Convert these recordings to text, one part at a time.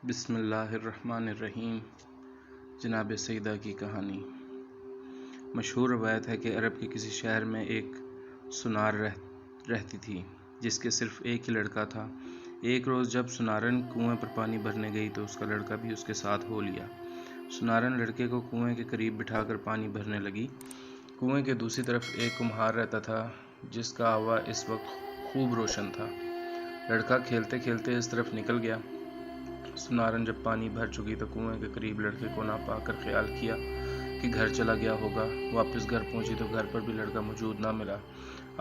بسم اللہ الرحمن الرحیم۔ جناب سیدہ کی کہانی۔ مشہور روایت ہے کہ عرب کے کسی شہر میں ایک سنار رہتی تھی جس کے صرف ایک ہی لڑکا تھا۔ ایک روز جب سنارن کنویں پر پانی بھرنے گئی تو اس کا لڑکا بھی اس کے ساتھ ہو لیا۔ سنارن لڑکے کو کنویں کے قریب بٹھا کر پانی بھرنے لگی۔ کنویں کے دوسری طرف ایک کمہار رہتا تھا جس کا ہوا اس وقت خوب روشن تھا۔ لڑکا کھیلتے کھیلتے اس طرف نکل گیا۔ سنارن جب پانی بھر چکی تو کنویں کے قریب لڑکے کو نہ پا کر خیال کیا کہ گھر چلا گیا ہوگا۔ واپس گھر پہنچی تو گھر پر بھی لڑکا موجود نہ ملا۔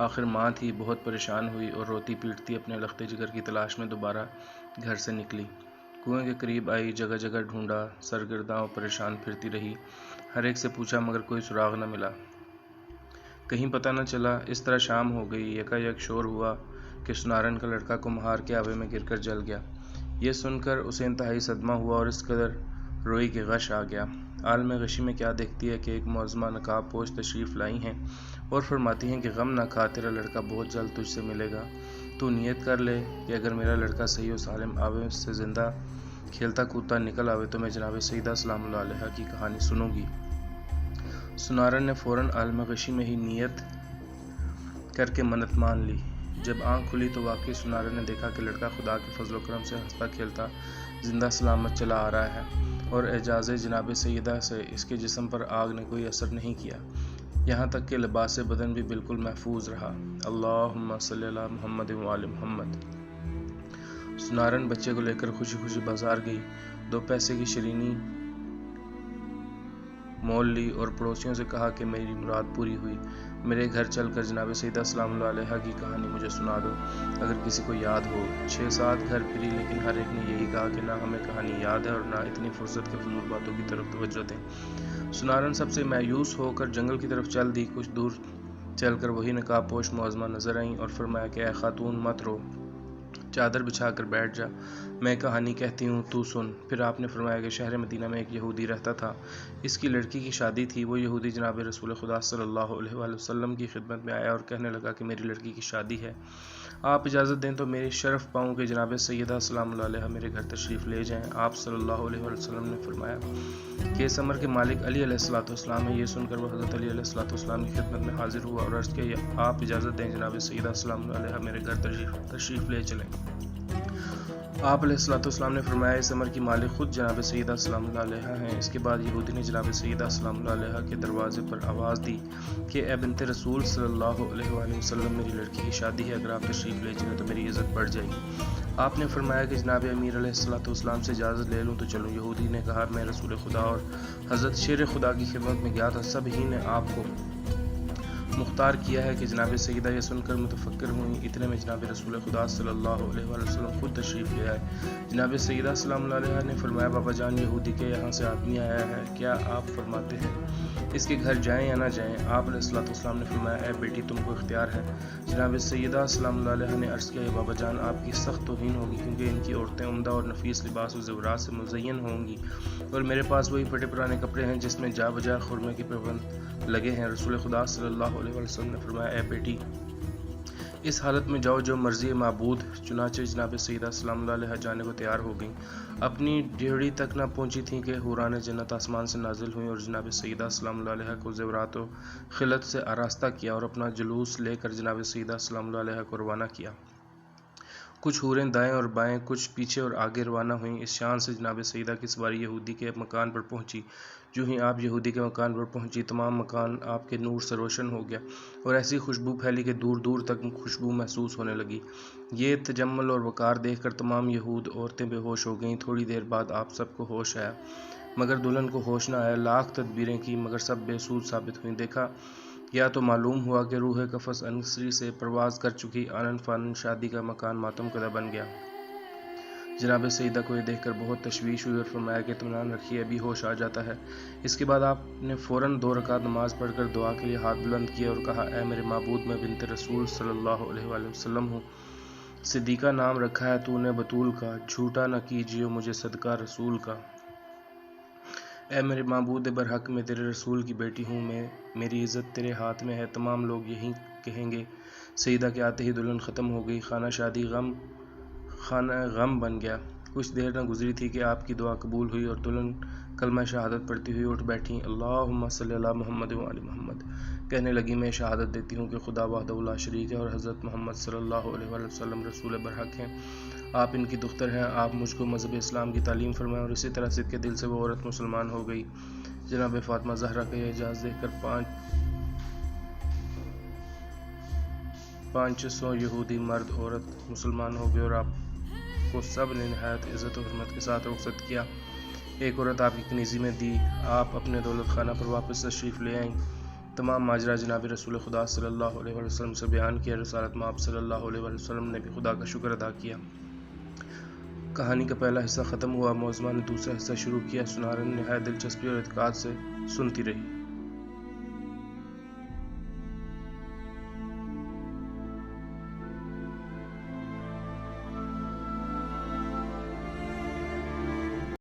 آخر ماں تھی بہت پریشان ہوئی اور روتی پیٹتی اپنے لخت جگر کی تلاش میں دوبارہ گھر سے نکلی۔ کنویں کے قریب آئی، جگہ جگہ ڈھونڈا، سرگرداں و پریشان پھرتی رہی، ہر ایک سے پوچھا مگر کوئی سراغ نہ ملا، کہیں پتہ نہ چلا۔ اس طرح شام ہو گئی۔ یکایک شور ہوا کہ سنارن کا لڑکا کمہار کے آبے میں گر کر جل گیا۔ یہ سن کر اسے انتہائی صدمہ ہوا اور اس قدر روئی کہ غش آ گیا۔ عالم غشی میں کیا دیکھتی ہے کہ ایک معظمہ نقاب پوش تشریف لائی ہیں اور فرماتی ہیں کہ غم نہ کھا، تیرا لڑکا بہت جلد تجھ سے ملے گا۔ تو نیت کر لے کہ اگر میرا لڑکا صحیح و سالم آبے سے زندہ کھیلتا کودتا نکل آوے تو میں جناب سیدہ سلام اللہ علیہا کی کہانی سنوں گی۔ سنارن نے فوراً عالم غشی میں ہی نیت کر کے منت مان لی۔ جب آنکھ کھلی تو واقعی سنارن نے دیکھا کہ لڑکا خدا کے فضل و کرم سے ہنستا کھیلتا زندہ سلامت چلا آ رہا ہے اور اعجاز جناب سیدہ سے اس کے جسم پر آگ نے کوئی اثر نہیں کیا، یہاں تک کہ لباس بدن بھی بالکل محفوظ رہا۔ اللہم صلی علی محمد و آل محمد۔ سنارن بچے کو لے کر خوشی خوشی بازار گئی، 2 پیسے کی شرینی مول لی اور پڑوسیوں سے کہا کہ میری مراد پوری ہوئی، میرے گھر چل کر جناب سیدہ سلام اللہ علیہا کی کہانی مجھے سنا دو اگر کسی کو یاد ہو۔ 6-7 گھر پھری لیکن ہر ایک نے یہی کہا کہ نہ ہمیں کہانی یاد ہے اور نہ اتنی فرصت کے فضول باتوں کی طرف توجہ دیں۔ سنارن سب سے مایوس ہو کر جنگل کی طرف چل دی۔ کچھ دور چل کر وہی نقاب پوش معظمہ نظر آئیں اور فرمایا کہ اے خاتون مت رو، چادر بچھا کر بیٹھ جا، میں کہانی کہتی ہوں تو سن۔ پھر آپ نے فرمایا کہ شہر مدینہ میں ایک یہودی رہتا تھا، اس کی لڑکی کی شادی تھی۔ وہ یہودی جناب رسول خدا صلی اللہ علیہ وآلہ وسلم کی خدمت میں آیا اور کہنے لگا کہ میری لڑکی کی شادی ہے، آپ اجازت دیں تو میری شرف پاؤں کہ جناب سیدہ سلام اللہ علیہا میرے گھر تشریف لے جائیں۔ آپ صلی اللہ علیہ وآلہ وسلم نے فرمایا کہ اس امر کے مالک علی علیہ السلام ہے۔ یہ سن کر وہ حضرت علی علیہ السلام کی خدمت میں حاضر ہوا اور عرض کیا، آپ اجازت دیں جناب سیدہ سلام اللہ علیہا میرے گھر تشریف لے چلیں۔ آپ علیہ السلام نے فرمایا اس امر کی مالک خود جناب سیدہ سلام اللہ علیہا ہیں۔ اس کے بعد یہودی نے جناب سیدہ سلام اللہ علیہا کے دروازے پر آواز دی کہ اے بنت رسول صلی اللہ علیہ وآلہ وسلم، میری لڑکی کی شادی ہے، اگر آپ تشریف لے چلیں تو میری عزت بڑھ جائے گی۔ آپ نے فرمایا کہ جناب امیر علیہ السلام سے اجازت لے لوں تو چلوں۔ یہودی نے کہا، میں رسول خدا اور حضرت شیر خدا کی خدمت میں گیا تھا، سب ہی نے آپ کو مختار کیا ہے کہ جناب سیدہ۔ یہ سن کر متفکر ہوئیں، اتنے میں جناب رسول خدا صلی اللہ علیہ وآلہ وسلم خود تشریف لے آئے۔ جناب سیدہ سلام اللہ علیہا نے فرمایا، بابا جان یہودی کے یہاں سے آدمی آیا ہے، کیا آپ فرماتے ہیں اس کے گھر جائیں یا نہ جائیں؟ آپ علیہ السلام نے فرمایا، اے بیٹی تم کو اختیار ہے۔ جناب سیدہ سلام اللہ علیہا نے عرض کیا، بابا جان آپ کی سخت توہین ہوگی کیونکہ ان کی عورتیں عمدہ اور نفیس لباس و زیورات سے مزین ہوں گی اور میرے پاس وہی پھٹے پرانے کپڑے ہیں جس میں جا بجا خرمے کے پیوند لگے ہیں۔ رسول خدا صلی اللہ علیہ وسلم نے فرمایا، اے بیٹی اس حالت میں جاؤ جو مرضی معبود۔ چنانچہ جناب سیدہ سلام اللہ علیہا جانے کو تیار ہو گئیں۔ اپنی ڈیہڑی تک نہ پہنچی تھیں کہ حوران جنت آسمان سے نازل ہوئیں اور جناب سیدہ سلام اللہ علیہا کو زیورات و خلعت سے آراستہ کیا اور اپنا جلوس لے کر جناب سیدہ سلام اللہ علیہا کو روانہ کیا۔ کچھ حوریں دائیں اور بائیں، کچھ پیچھے اور آگے روانہ ہوئیں۔ اس شان سے جناب سیدہ کی سواری یہودی کے مکان پر پہنچی۔ جو ہی آپ یہودی کے مکان پر پہنچی، تمام مکان آپ کے نور سے روشن ہو گیا اور ایسی خوشبو پھیلی کہ دور دور تک خوشبو محسوس ہونے لگی۔ یہ تجمل اور وقار دیکھ کر تمام یہود عورتیں بے ہوش ہو گئیں۔ تھوڑی دیر بعد آپ سب کو ہوش آیا مگر دلہن کو ہوش نہ آیا۔ لاکھ تدبیریں کی مگر سب بے سود ثابت ہوئیں۔ دیکھا یا تو معلوم ہوا کہ روح قفس انصری سے پرواز کر چکی، آنن فانن شادی کا مکان ماتم کدہ بن گیا۔ جناب سیدہ کو یہ دیکھ کر بہت تشویش ہوئی اور فرمایا کہ اطمینان رکھیے، ابھی ہوش آ جاتا ہے۔ اس کے بعد آپ نے فوراً 2 رکعت نماز پڑھ کر دعا کے لیے ہاتھ بلند کیے اور کہا، اے میرے معبود، میں بنت رسول صلی اللہ علیہ وآلہ وسلم ہوں، صدیقہ نام رکھا ہے تو نے بطول کا، جھوٹا نہ کیجیے مجھے صدقہ رسول کا۔ اے میرے معبود برحق، میں تیرے رسول کی بیٹی ہوں، میری عزت تیرے ہاتھ میں ہے۔ تمام لوگ یہی کہیں گے۔ سیدہ کے آتے ہی دلہن ختم ہو گئی، خانہ شادی خانہ غم بن گیا۔ کچھ دیر نہ گزری تھی کہ آپ کی دعا قبول ہوئی اور دلہن کلمہ شہادت پڑھتی ہوئی اٹھ بیٹھیں۔ اللہم صلی علی محمد و علی محمد کہنے لگی، میں شہادت دیتی ہوں کہ خدا وحدہ لا شریک ہے اور حضرت محمد صلی اللہ علیہ وآلہ وسلم رسول برحق ہیں، آپ ان کی دختر ہیں۔ آپ مجھ کو مذہب اسلام کی تعلیم فرمائیں۔ اور اسی طرح صدقے دل سے وہ عورت مسلمان ہو گئی۔ جناب فاطمہ زہرا کا یہ اعجاز دیکھ کر 500 یہودی مرد عورت مسلمان ہو گئے اور آپ کو سب نے نہایت عزت و حرمت کے ساتھ رخصت کیا۔ ایک عورت آپ کی کنیزی میں دی، آپ اپنے دولت خانہ پر واپس تشریف لے آئیں۔ تمام ماجرا جناب رسول خدا صلی اللہ علیہ وآلہ وسلم سے بیان کیا۔ رسالت مآب صلی اللہ علیہ وآلہ وسلم نے بھی خدا کا شکر ادا کیا۔ کہانی کا پہلا حصہ ختم ہوا، معظمہ نے دوسرا حصہ شروع کیا۔ سنارن نہایت دلچسپی اور اعتقاد سے سنتی رہی۔